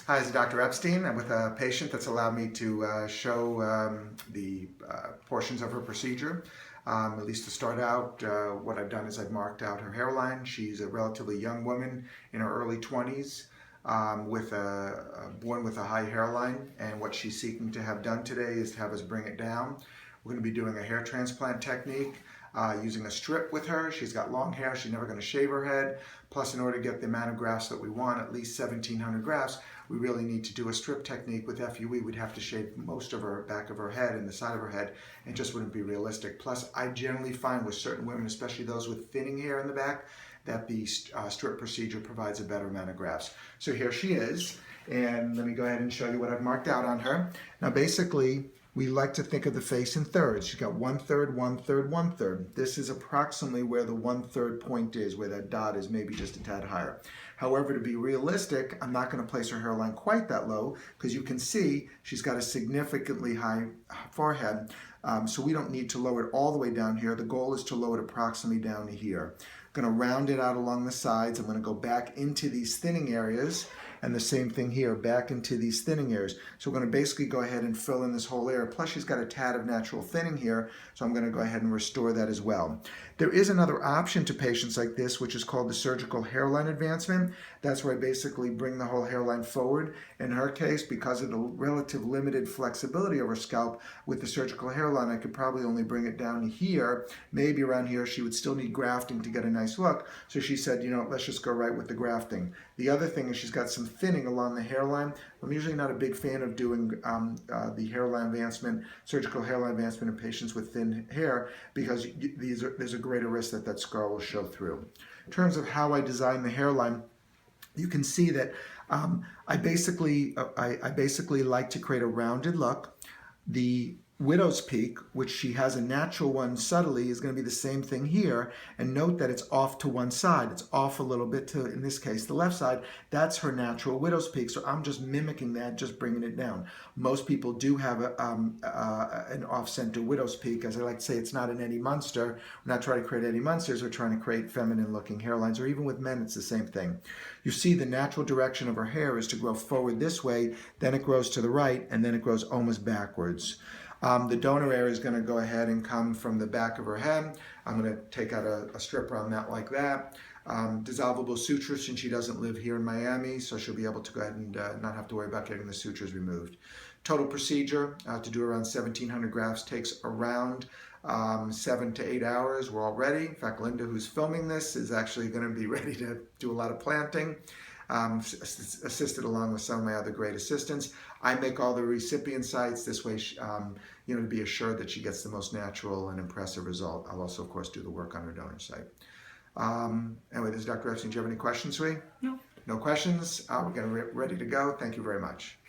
Hi, this is Dr. Epstein. I'm with a patient that's allowed me to show the portions of her procedure. At least to start out, what I've done is I've marked out her hairline. She's a relatively young woman in her early 20s born with a high hairline, and what she's seeking to have done today is to have us bring it down. We're going to be doing a hair transplant technique using a strip with her. She's got long hair. She's never going to shave her head. Plus, in order to get the amount of grafts that we want, at least 1,700 grafts, we really need to do a strip technique. With FUE, we'd have to shave most of her back of her head and the side of her head, and it just wouldn't be realistic. Plus, I generally find with certain women, especially those with thinning hair in the back, that the strip procedure provides a better amount of grafts. So here she is, and let me go ahead and show you what I've marked out on her. Now, basically, we like to think of the face in thirds. She's got 1/3, 1/3, 1/3. This is approximately where the 1/3 point is, where that dot is maybe just a tad higher. However, to be realistic, I'm not going to place her hairline quite that low, because you can see she's got a significantly high forehead, so we don't need to lower it all the way down here. The goal is to lower it approximately down to here. I'm going to round it out along the sides. I'm going to go back into these thinning areas, and the same thing here, back into these thinning areas. So we're going to basically go ahead and fill in this whole area. Plus, she's got a tad of natural thinning here, so I'm going to go ahead and restore that as well. There is another option to patients like this, which is called the surgical hairline advancement. That's where I basically bring the whole hairline forward. In her case, because of the relative limited flexibility of her scalp, with the surgical hairline, I could probably only bring it down to here. Maybe around here, she would still need grafting to get a nice look. So she said, let's just go right with the grafting. The other thing is she's got some thinning along the hairline. I'm usually not a big fan of doing the hairline advancement, surgical hairline advancement in patients with thin hair, because there's a greater risk that that scar will show through. In terms of how I design the hairline, you can see that I basically like to create a rounded look. The widow's peak, which she has a natural one subtly, is going to be the same thing here. And note that it's off to one side. It's off a little bit to, in this case, the left side. That's her natural widow's peak. So I'm just mimicking that, just bringing it down. Most people do have an off-center widow's peak. As I like to say, it's not an Eddie Munster. We're not trying to create Eddie Munsters. We're trying to create feminine-looking hairlines. Or even with men, it's the same thing. You see the natural direction of her hair is to grow forward this way, then it grows to the right, and then it grows almost backwards. The donor area is going to go ahead and come from the back of her head. I'm going to take out a strip around that like that. Dissolvable sutures, since she doesn't live here in Miami, so she'll be able to go ahead and not have to worry about getting the sutures removed. Total procedure to do around 1,700 grafts takes around 7 to 8 hours. We're all ready. In fact, Linda, who's filming this, is actually going to be ready to do a lot of planting. Assisted along with some of my other great assistants. I make all the recipient sites. This way, to be assured that she gets the most natural and impressive result. I'll also, of course, do the work on her donor site. Anyway, this is Dr. Epstein. Do you have any questions, Sui? No. No questions? We're getting ready to go. Thank you very much.